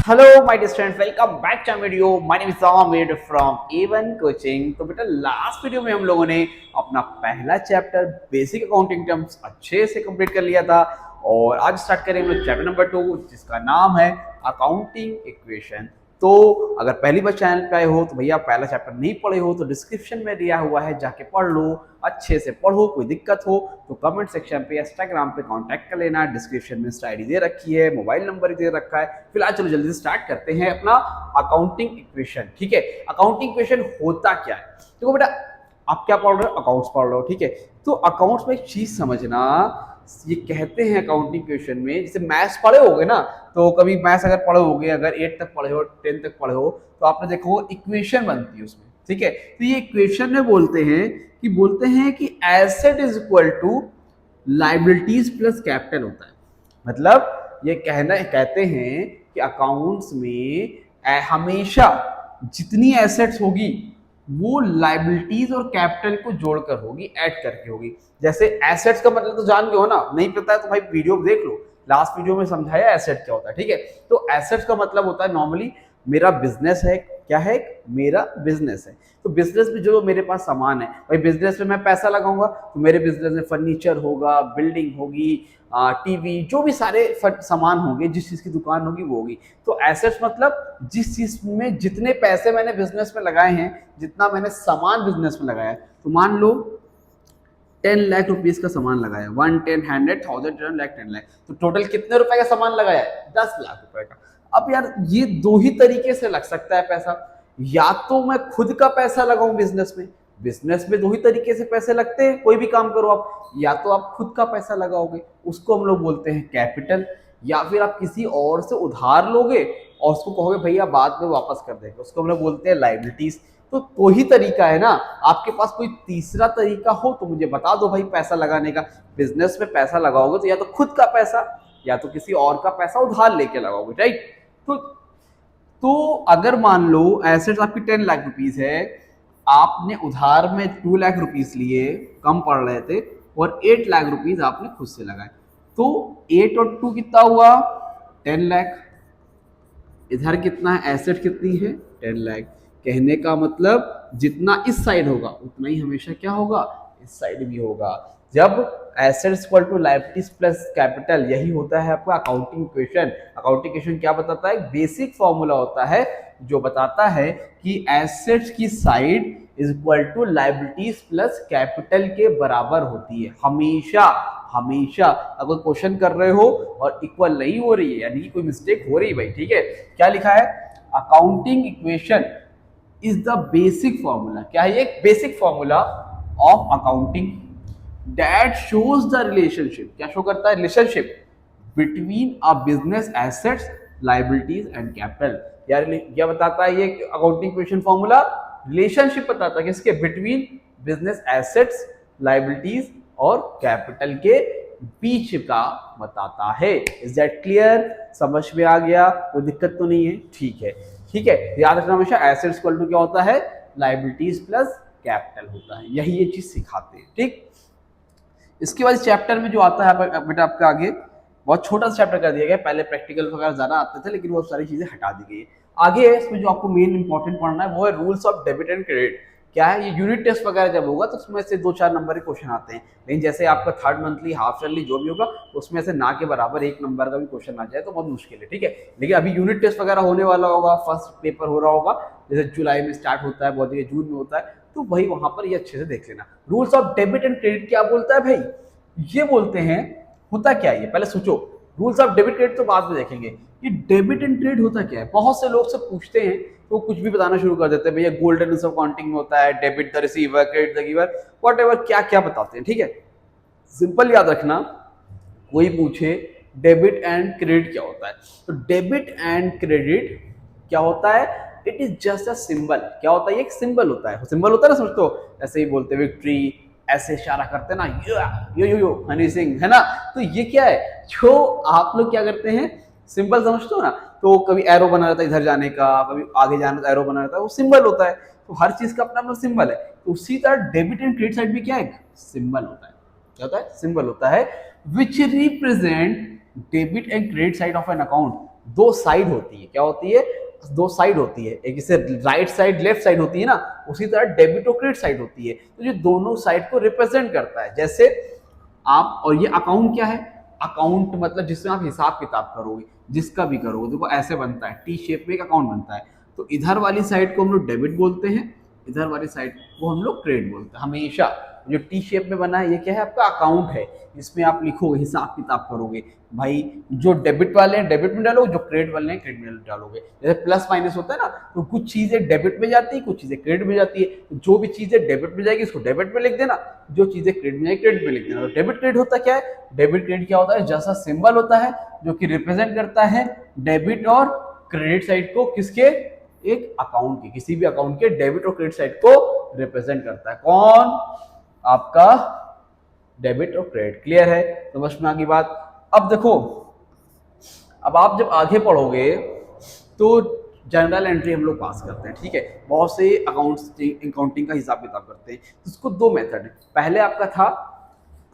Hello my dear student, welcome back to video. My name is Aamir from A1 coaching. तो बेटा last video में हम लोगों ने अपना पहला चैप्टर बेसिक अकाउंटिंग टर्म्स अच्छे से कंप्लीट कर लिया था और आज स्टार्ट करेंगे हम लोग चैप्टर नंबर 2 जिसका नाम है अकाउंटिंग इक्वेशन। तो अगर पहली बार चैनल पे आए हो तो भैया पहला चैप्टर नहीं पढ़े हो तो डिस्क्रिप्शन में दिया हुआ है, जाके पढ़ लो, अच्छे से पढ़ो। कोई दिक्कत हो तो कमेंट सेक्शन पे इंस्टाग्राम पे कांटेक्ट कर लेना। डिस्क्रिप्शन में इंस्टा आईडी दे रखी है, मोबाइल नंबर दे रखा है। फिलहाल चलो जल्दी से स्टार्ट करते हैं अपना अकाउंटिंग इक्वेशन। ठीक है, अकाउंटिंग इक्वेशन होता क्या है? देखो बेटा, आप क्या पढ़ रहे हो? अकाउंट्स पढ़ रहे हो। ठीक है, तो अकाउंट्स में एक चीज समझना, ये कहते हैं अकाउंटिंग क्वेश्चन में, जैसे मैथ्स पढ़े होगे ना, तो कभी मैथ्स अगर पढ़े होगे, अगर 8 तक पढ़े हो, 10 तक पढ़े हो, तो आपने देखो इक्वेशन बनती है उसमें। ठीक है, तो ये इक्वेशन में बोलते हैं कि asset is equal to liabilities plus capital होता है। मतलब ये कहते हैं कि अकाउंट्स में हमेशा जितनी एसेट्स होगी वो लाइबिलिटीज और कैपिटल को जोड़कर होगी, ऐड करके होगी। जैसे एसेट्स का मतलब तो जान गए हो ना, नहीं पता है तो भाई वीडियो देख लो, लास्ट वीडियो में समझाया एसेट क्या होता है। ठीक है, तो एसेट्स का मतलब होता है नॉर्मली मेरा बिजनेस है। क्या है? मेरा बिजनेस है। तो बिजनेस में जो मेरे पास सामान है, भाई बिजनेस में मैं पैसा लगाऊंगा तो मेरे बिजनेस में फर्नीचर होगा, बिल्डिंग होगी, टीवी, जो भी सारे सामान होंगे, जिस चीज की दुकान होगी वो होगी। तो एसेट्स मतलब जिस चीज में जितने पैसे मैंने बिजनेस में लगाए हैं, जितना मैंने सामान बिजनेस में लगाया है। तो मान लो 10 लाख रुपीज का सामान लगाया, 1 10 100 1000 10 लाख 10 लाख, तो टोटल कितने रुपए का सामान लगाया है? 10 लाख रुपए का। अब यार ये दो ही तरीके से लग सकता है पैसा, या तो मैं खुद का पैसा लगाऊं बिजनेस में, बिजनेस में दो ही तरीके से पैसे लगते हैं, कोई भी काम करो आप, या तो आप खुद का पैसा लगाओगे, उसको हम लोग बोलते हैं कैपिटल, या फिर आप किसी और से उधार लोगे और उसको कहोगे भैया बाद में वापस कर देंगे, उसको हम लोग बोलते हैं लाइबिलिटीज। तो दो ही तरीका है ना, आपके पास कोई तीसरा तरीका हो तो मुझे बता दो भाई पैसा लगाने का। बिजनेस में पैसा लगाओगे तो या तो खुद का पैसा या तो किसी और का पैसा उधार लेके लगाओगे, राइट? तो अगर मान लो एसेट्स आपकी 10 लाख रुपीज है, आपने उधार में 2 लाख रुपीज लिए, कम पड़ रहे थे, और 8 लाख रुपीज आपने खुद से लगाए, तो 8 और 2 कितना हुआ? 10 लाख। इधर कितना है? एसेट कितनी है? 10 लाख। कहने का मतलब जितना इस साइड होगा उतना ही हमेशा क्या होगा? इस साइड भी होगा। जब assets equal to liabilities plus capital, यही होता है आपका अकाउंटिंग इक्वेशन। अकाउंटिंग इक्वेशन क्या बताता है? बेसिक फॉर्मूला होता है जो बताता है कि एसेट्स की side is equal to liabilities plus capital के बराबर होती है हमेशा। हमेशा अगर क्वेश्चन कर रहे हो और इक्वल नहीं हो रही है, यानी कि कोई मिस्टेक हो रही है भाई, ठीक है, क्या लिखा है? Accounting equation is the basic formula. क्या है? एक basic formula of accounting that shows the relationship. क्या शो करता है? Relationship between a business assets, liabilities and capital. यार क्या बताता है ये अकाउंटिंग इक्वेशन फॉर्मूला? रिलेशनशिप बताता है किसके? बिटवीन बिजनेस एसेट्स, लाइबिलिटीज और कैपिटल के बीच का बताता है। Is that clear? समझ में आ गया? कोई दिक्कत तो नहीं है? ठीक है, ठीक है, याद रखना हमेशा एसेट्स इक्वल टू क्या होता है? लाइबिलिटीज प्लस कैपिटल होता है। यही ये चीज सिखाते हैं। ठीक, इसके बाद चैप्टर में जो आता है बेटा आपका आगे बहुत छोटा सा चैप्टर कर दिया गया। पहले प्रैक्टिकल वगैरह ज्यादा आते थे लेकिन वो सारी चीजें हटा दी गई है। आगे इसमें जो आपको मेन इंपॉर्टेंट पढ़ना है वो है rules of debit and credit. क्या है? ये यूनिट टेस्ट वगैरह जब होगा तो उसमें से 2-4 नंबर के क्वेश्चन आते हैं, लेकिन जैसे आपका थर्ड मंथली, हाफ ईयरली जो भी होगा उसमें से ना के बराबर 1 नंबर का भी क्वेश्चन आ जाए तो बहुत मुश्किल है। ठीक है, लेकिन अभी यूनिट टेस्ट वगैरह होने वाला होगा, फर्स्ट पेपर हो रहा होगा, जैसे जुलाई में स्टार्ट होता है, बहुत जगह जून में होता है, तो वही वहां पर ये अच्छे से देख लेना। Rules of debit and credit क्या बोलता है भाई? ये बोलते हैं, होता क्या है ये पहले सोचो। रूल्स ऑफ डेबिट क्रेडिट तो बाद में देखेंगे, ये डेबिट एंड क्रेडिट होता क्या है? बहुत से लोग से पूछते हैं तो कुछ भी बताना शुरू कर देते हैं, भैया गोल्डन रूल्स ऑफ अकाउंटिंग में होता है debit the receiver, credit the giver, whatever क्या क्या बताते हैं। ठीक है, सिंपल याद रखना, कोई पूछे डेबिट एंड क्रेडिट क्या होता है, तो डेबिट एंड क्रेडिट क्या होता है? It is just a symbol. क्या होता है? एक सिंबल होता है। सिंबल होता है ना, समझते हो? ऐसे ही बोलते विक्ट्री, ऐसे इशारा करते ना, यो हनी सिंह, है ना? तो ये क्या है? जो आप लोग क्या करते हैं, सिंबल समझते हो ना, तो कभी एरो बना रहता है इधर जाने का, कभी आगे जाने का एरो बना रहता है, वो सिंबल होता है। तो हर चीज का अपना अपना सिंबल है। तो उसी तरह डेबिट एंड क्रेडिट साइड भी क्या है? सिंबल होता है। क्या होता है? सिंबल होता है, which represent debit and credit side of an account, दो साइड होती है, क्या होती है, दो साइड होती है, एक इसे राइट साइड लेफ्ट साइड होती है ना, उसी तरह डेबिट और क्रेडिट साइड होती है। तो ये दोनों साइड को रिप्रेजेंट करता है। जैसे आप, और ये अकाउंट क्या है, अकाउंट मतलब जिसमें आप हिसाब किताब करोगे, जिसका भी करोगे, देखो ऐसे बनता है, टी शेप में एक अकाउंट बनता है। तो इधर वाली साइड को हम लोग डेबिट बोलते हैं, इधर वाली साइड को हम लोग क्रेडिट बोलते हैं हमेशा। जो टी शेप में बना है ये क्या है, आपका अकाउंट है, इसमें आप लिखोगे, हिसाब किताब करोगे भाई। जो डेबिट वाले हैं डेबिट में डालोगे, जो क्रेडिट वाले हैं क्रेडिट में डालोगे। जैसे प्लस माइनस होता है ना, तो कुछ चीजें डेबिट में जाती है, कुछ चीजें क्रेडिट में जाती है। तो जो भी चीजें डेबिट में जाएगी उसको डेबिट में लिख देना, जो चीजें क्रेडिट में जाएगी क्रेडिट में लिख देना। तो डेबिट क्रेडिट होता क्या है, डेबिट क्रेडिट क्या होता है, जैसा सिंबल होता है जो कि रिप्रेजेंट करता है डेबिट और क्रेडिट साइड को, किसके, एक अकाउंट के, किसी भी अकाउंट के डेबिट और क्रेडिट साइड को रिप्रेजेंट करता है। कौन, आपका डेबिट और क्रेडिट। क्लियर है, समझ में आ गई बात। अब देखो, अब आप जब आगे पढ़ोगे तो जनरल एंट्री हम लोग पास करते हैं, ठीक है, बहुत से अकाउंटिंग का हिसाब किताब करते हैं। तो इसको दो मेथड है, पहले आपका था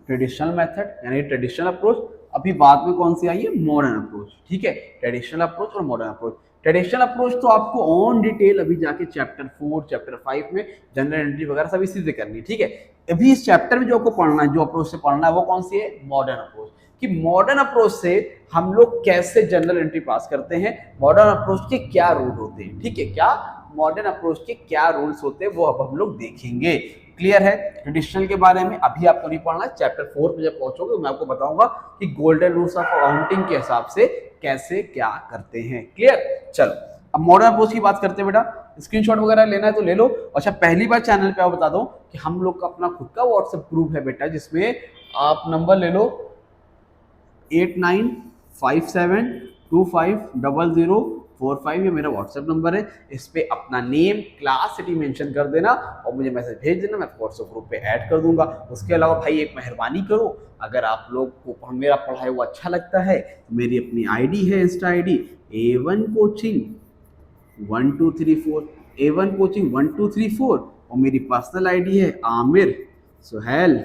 ट्रेडिशनल मेथड यानी ट्रेडिशनल अप्रोच, अभी बाद में कौन सी आई है, मॉडर्न अप्रोच, ठीक है, ट्रेडिशनल अप्रोच और मॉडर्न अप्रोच। ट्रेडिशनल अप्रोच तो आपको ऑन डिटेल अभी जाके चैप्टर 4 चैप्टर 5 में जनरल एंट्री वगैरह सब इसी से करनी है, ठीक है। अभी इस चैप्टर में जो आपको पढ़ना है, जो अप्रोच से पढ़ना है, वो कौन सी है, मॉडर्न अप्रोच। कि मॉडर्न अप्रोच से हम लोग कैसे जनरल एंट्री पास करते हैं, मॉडर्न अप्रोच के क्या रूल होते हैं, ठीक है, क्या मॉडर्न अप्रोच के क्या रूल्स होते हैं वो अब हम लोग देखेंगे। क्लियर है। ट्रेडिशनल के बारे में अभी आपको नहीं पढ़ना है, चैप्टर 4 पे जब पहुंचोगे मैं आपको बताऊंगा कि गोल्डन रूल्स ऑफ अकाउंटिंग के हिसाब से कैसे क्या करते हैं। क्लियर। चलो अब मॉडर्न अप्रोच की बात करते हैं बेटा, स्क्रीनशॉट वगैरह लेना है तो ले लो। अच्छा पहली बार चैनल पे आप बता दो कि हम लोग का अपना खुद का व्हाट्सएप ग्रुप है बेटा, जिसमें आप नंबर ले लो 8957250045, ये मेरा व्हाट्सएप नंबर है। इस पे अपना नेम क्लास सिटी मेंशन कर देना और मुझे मैसेज भेज देना, मैं व्हाट्सएप ग्रुप पे ऐड कर दूंगा। उसके अलावा भाई एक मेहरबानी करो, अगर आप लोग को मेरा पढ़ाई हुआ अच्छा लगता है तो मेरी अपनी आईडी है, Insta ID A1 coaching 1234, A1 coaching 1234, और मेरी पर्सनल आईडी है आमिर सुहेल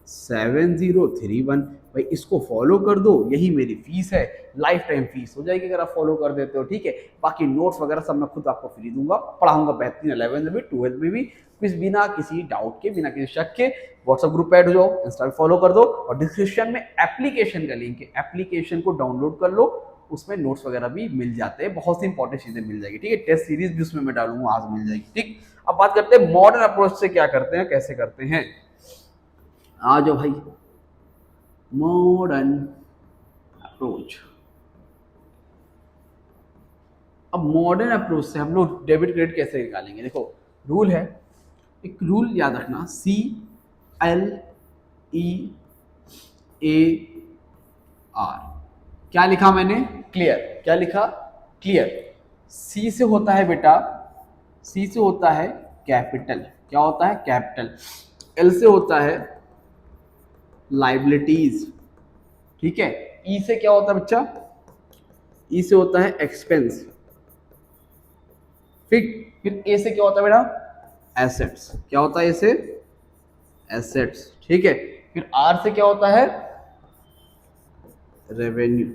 7031। भाई इसको फॉलो कर दो, यही मेरी फीस है, लाइफ टाइम फीस हो जाएगी अगर आप फॉलो कर देते हो, ठीक है। बाकी नोट्स वगैरह सब मैं खुद आपको फ्री दूंगा, पढ़ाऊंगा बेहतरीन 11th में भी 12th में भी, कुछ बिना किसी डाउट के, बिना किसी शक के। व्हाट्सएप ग्रुप पे ऐड हो जाओ, इंस्टा पे फॉलो कर दो, और डिस्क्रिप्शन में एप्लीकेशन का लिंक है, एप्लीकेशन को डाउनलोड कर लो, उसमें नोट्स वगैरह भी मिल जाते हैं, बहुत सी इंपॉर्टेंट चीजें मिल जाएगी, ठीक है। टेस्ट सीरीज भी उसमें मैं डालूंगा, आज मिल जाएगी, ठीक। अब बात करते हैं मॉडर्न अप्रोच से क्या करते हैं, कैसे करते हैं। आ जाओ भाई, मॉडर्न अप्रोच। अब मॉडर्न अप्रोच से हम लोग डेबिट क्रेडिट कैसे निकालेंगे, देखो रूल है, एक रूल याद रखना, CLEAR। क्या लिखा मैंने, क्लियर। क्या लिखा, क्लियर। सी से होता है बेटा, सी से होता है कैपिटल, क्या होता है, कैपिटल। एल से होता है लाइबिलिटीज, ठीक है। ई से क्या होता है बच्चा, ई से होता है एक्सपेंस, फिर ए से क्या होता है बेटा, एसेट्स, क्या होता है ए से, एसेट्स, ठीक है। फिर आर से क्या होता है, रेवेन्यू,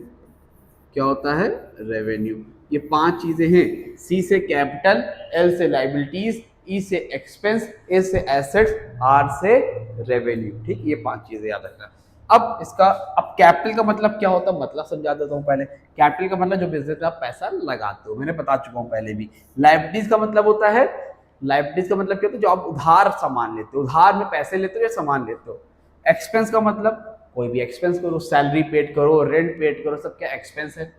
क्या होता है, रेवेन्यू। ये 5 चीजें हैं, सी से कैपिटल, एल से लाइबिलिटीज, ई से एक्सपेंस, ए से एसेट्स, आर से रेवेन्यू, ठीक। ये 5 चीजें याद रखना। अब इसका, अब कैपिटल का मतलब क्या होता है, मतलब समझा देता हूँ पहले। कैपिटल का मतलब जो बिजनेस में आप पैसा लगाते हो, मैंने बता चुका हूँ पहले भी। लाइबिलिटीज का मतलब होता है, लाइबिलिटीज का मतलब क्या होता है, जो आप उधार सामान लेते हो, उधार में पैसे लेते हो या सामान लेते हो। एक्सपेंस का मतलब कोई भी एक्सपेंस करो, सैलरी पेड करो, रेंट पेड करो, सब क्या एक्सपेंस है।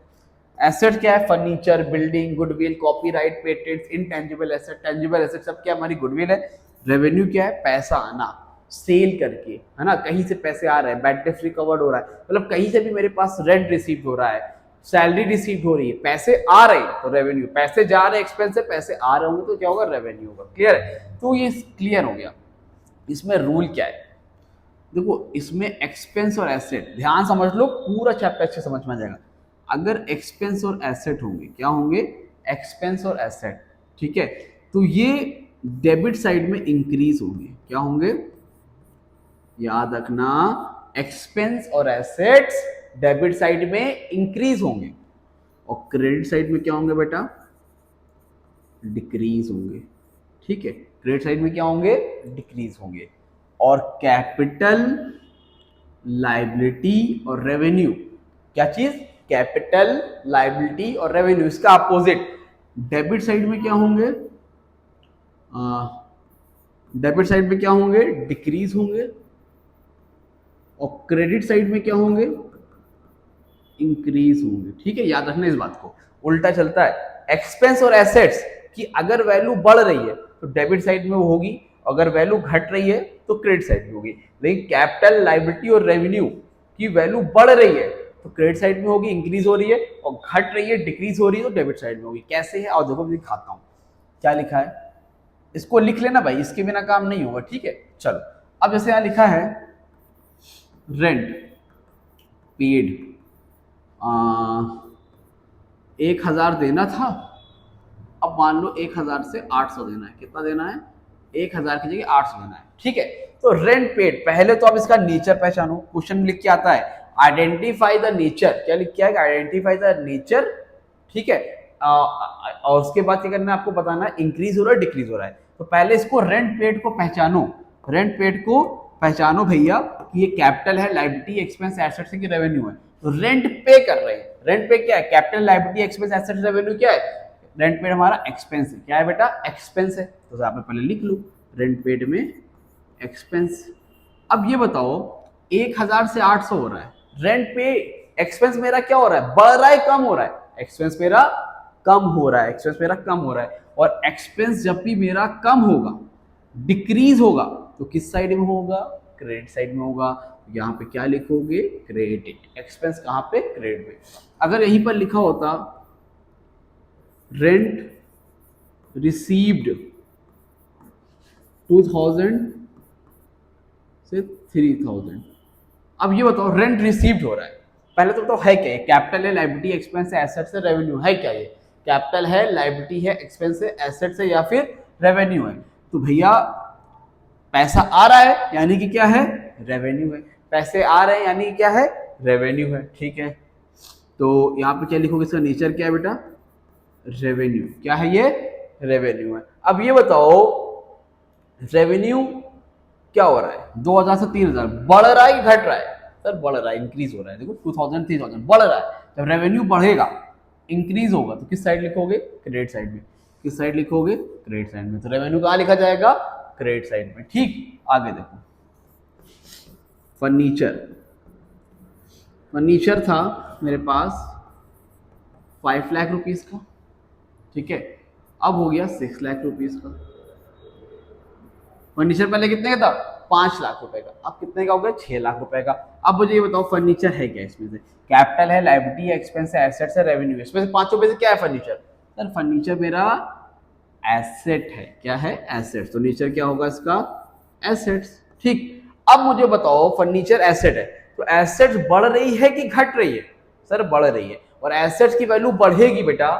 एसेट क्या है, furniture, building, goodwill, copyright, patents, intangible asset, tangible asset, सब क्या हमारी गुडविल है। रेवेन्यू क्या है, पैसा आना, सेल करके, है ना, कहीं से पैसे आ रहे हैं, बैड डेट रिकवर्ड हो रहा है, मतलब कहीं से भी मेरे पास रेंट रिसीव हो रहा है, सैलरी रिसीव हो रही है, पैसे आ रहे हैं तो रेवेन्यू, पैसे जा रहे हैं एक्सपेंस से, पैसे आ रहे होंगे तो क्या होगा, रेवेन्यू होगा। क्लियर है, तो ये क्लियर हो गया। इसमें रूल क्या है, देखो इसमें एक्सपेंस और एसेट ध्यान समझ लो, पूरा चैप्टर अच्छे समझ में आ जाएगा। अगर एक्सपेंस और एसेट होंगे, क्या होंगे, एक्सपेंस और एसेट, ठीक है, तो ये डेबिट साइड में इंक्रीज होंगे, क्या होंगे, याद रखना, एक्सपेंस और एसेट्स डेबिट साइड में इंक्रीज होंगे, और क्रेडिट साइड में क्या होंगे बेटा, डिक्रीज होंगे। ठीक है, क्रेडिट साइड में क्या होंगे, डिक्रीज होंगे। और कैपिटल, लाइबिलिटी और रेवेन्यू, क्या चीज, कैपिटल, लाइबिलिटी और रेवेन्यू, इसका अपोजिट डेबिट साइड में क्या होंगे, डेबिट साइड में क्या होंगे, डिक्रीज होंगे। और क्रेडिट साइड में क्या होंगे, इंक्रीज होंगे। ठीक है, याद रखना इस बात को, उल्टा चलता है। एक्सपेंस और एसेट्स की अगर वैल्यू बढ़ रही है तो डेबिट साइड में वो होगी, अगर वैल्यू घट रही है तो क्रेडिट साइड में होगी। लेकिन कैपिटल, लाइबिलिटी और रेवेन्यू की वैल्यू बढ़ रही है तो क्रेडिट साइड में होगी, इंक्रीज हो रही है, और घट रही है, डिक्रीज हो रही है तो डेबिट साइड में होगी। कैसे है, और देखो मैं दिखाता हूँ क्या लिखा है, इसको लिख लेना भाई, इसके बिना काम नहीं होगा। ठीक है, चलो अब जैसे यहाँ लिखा है रेंट पेड 1000 देना था, अब मान लो 1000 से 800 देना है। कितना देना है, 1000 की जगह 800 देना है। ठीक है, तो रेंट पेड, पहले तो आप इसका नेचर पहचानो। क्वेश्चन लिख के आता है आइडेंटिफाई द नेचर, क्या लिख के आएगा, आइडेंटिफाई द नेचर। ठीक है, और उसके बाद क्या करना है, आपको बताना है इंक्रीज हो रहा है, डिक्रीज हो रहा है। तो पहले इसको रेंट पेड को पहचानो, रेंट पेड को पहचानो भैया कि ये कैपिटल है, लाइबिलिटी, एक्सपेंस, एसेट्स की रेवेन्यू है। तो रेंट पे कर रहे हैं, रेंट पे क्या है, capital, liability, expense, assets, revenue क्या है, रेंट पेड हमारा एक्सपेंस है। क्या है बेटा, एक्सपेंस है। तो आप पहले लिख लो रेंट पेड में एक्सपेंस। अब ये बताओ 1000 से 800 हो रहा है, रेंट पे एक्सपेंस मेरा क्या हो रहा है, बढ़ रहा है, कम हो रहा है, एक्सपेंस मेरा कम हो रहा है, एक्सपेंस मेरा कम हो रहा है। और एक्सपेंस जब भी मेरा कम होगा, डिक्रीज होगा, तो किस साइड में होगा, क्रेडिट साइड में होगा। यहाँ पे क्या लिखोगे, क्रेडिट। एक्सपेंस कहाँ पे, क्रेडिट पे। अगर यहीं पर लिखा होता रेंट रिसीव्ड 2000 से 3000, अब ये बताओ रेंट रिसीव्ड हो रहा है, पहले तो बताओ है क्या, कैपिटल है, लाइबिलिटी, एक्सपेंस है, एसेट्स है, रेवेन्यू है, क्या ये कैपिटल है, लाइबिलिटी है, एक्सपेंस है, एसेट्स है, या फिर रेवेन्यू है। तो भैया पैसा आ रहा है यानी कि क्या है, रेवेन्यू है। पैसे आ रहे हैं यानी कि क्या है, रेवेन्यू है। ठीक है, तो यहाँ पे क्या लिखोगे, इसका नेचर क्या है बेटा, रेवेन्यू। क्या है ये, रेवेन्यू है। अब ये बताओ रेवेन्यू क्या हो रहा है, 2000 से 3000 बढ़ रहा है कि घट रहा है, सर बढ़ रहा है, इंक्रीज हो रहा है। देखो 2000 3000 बढ़ रहा है, जब रेवेन्यू बढ़ेगा, इंक्रीज होगा, तो किस साइड लिखोगे, क्रेडिट साइड में। किस साइड लिखोगे, क्रेडिट साइड में। तो रेवेन्यू कहाँ लिखा जाएगा, क्रेडिट साइड में। ठीक, आगे देखो फर्नीचर, फर्नीचर था मेरे पास 5 लाख रुपीस का। ठीक है, अब हो गया 6 लाख रुपीस का। फर्नीचर पहले कितने का था, 5 लाख रुपए का, अब कितने का हो गया, 6 लाख रुपए का। अब मुझे ये बताओ फर्नीचर है क्या, इसमें से कैपिटल है, लाइबिलिटी है, एक्सपेंस है, एसेट्स है, रेवेन्यू है। इसमें से पांचों में से क्या है फर्नीचर, सर फर्नीचर मेरा एसेट है। क्या है, एसेट्स। तो नेचर क्या होगा इसका, एसेट्स। ठीक, अब मुझे बताओ फर्नीचर एसेट है, तो एसेट्स बढ़ रही है कि घट रही है, सर बढ़ रही है। और एसेट्स की वैल्यू बढ़ेगी बेटा,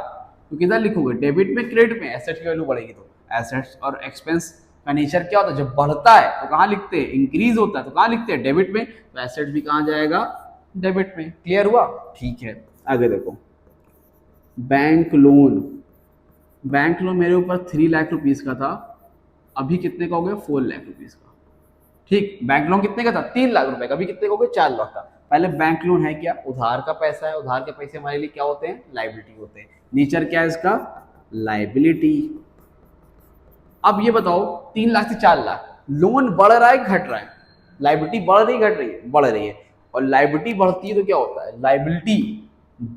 तो किधर लिखोगे, डेबिट में, क्रेडिट में। एसेट्स की वैल्यू बढ़ेगी तो एसेट्स और एक्सपेंस का नेचर क्या होता है, जब बढ़ता है तो कहाँ लिखते हैं, इंक्रीज होता है तो कहाँ लिखते हैं, डेबिट में। तो एसेट्स भी कहाँ जाएगा, डेबिट में। क्लियर हुआ, ठीक है। आगे देखो बैंक लोन, बैंक लोन मेरे ऊपर 3 लाख रुपीस का था, अभी कितने का हो गया, 4 लाख रुपीस का। ठीक, बैंक लोन कितने का था, 3 लाख रुपए का, अभी कितने का हो गया, 4 लाख का। पहले बैंक लोन है क्या, उधार का पैसा है, उधार के पैसे हमारे लिए क्या होते हैं, लाइबिलिटी होते हैं। नेचर क्या है इसका, लाइबिलिटी। अब ये बताओ 3 लाख से 4 लाख, लोन बढ़ रहा है घट रहा है, लाइबिलिटी बढ़ रही घट रही है, बढ़ रही है। और लाइबिलिटी बढ़ती है तो क्या होता है, लाइबिलिटी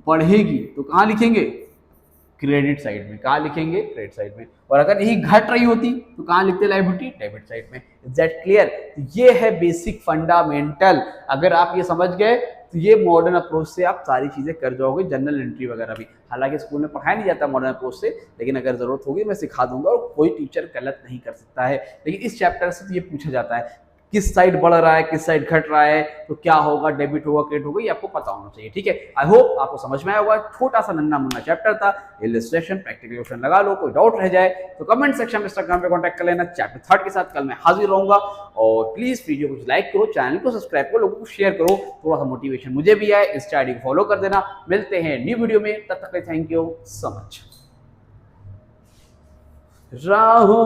बढ़ेगी तो कहाँ लिखेंगे, क्रेडिट साइड में। कहाँ लिखेंगे, क्रेडिट साइड में। और अगर यही घट रही होती तो कहाँ लिखते, लाइबिलिटी, डेबिट साइड में। Is that clear. ये है बेसिक फंडामेंटल। अगर आप ये समझ गए तो ये मॉडर्न अप्रोच से आप सारी चीजें कर जाओगे, जनरल एंट्री वगैरह भी। हालांकि स्कूल में पढ़ाया नहीं जाता मॉडर्न अप्रोच से, लेकिन अगर जरूरत होगी मैं सिखा दूंगा, और कोई टीचर गलत नहीं कर सकता है। लेकिन इस चैप्टर से तो ये पूछा जाता है किस साइड बढ़ रहा है, किस साइड घट रहा है, तो क्या होगा, डेबिट होगा, क्रेडिट होगा, ये आपको पता होना चाहिए। ठीक है, आई होप आपको समझ में आया होगा। छोटा सा नन्ना मुन्ना चैप्टर था, इलस्ट्रेशन प्रैक्टिकल क्वेश्चन लगा लो। कोई डाउट रह जाए तो कमेंट सेक्शन में इंस्टाग्राम पे कांटेक्ट कर लेना। चैप्टर 3 के साथ कल मैं हाजिर रहूंगा। और प्लीज वीडियो को लाइक करो, चैनल को सब्सक्राइब करो, लोगों को शेयर करो, थोड़ा सा मोटिवेशन मुझे भी आए। इंस्टा आईडी को फॉलो कर देना। मिलते हैं न्यू वीडियो में, तब तक थैंक यू सो मच। राहों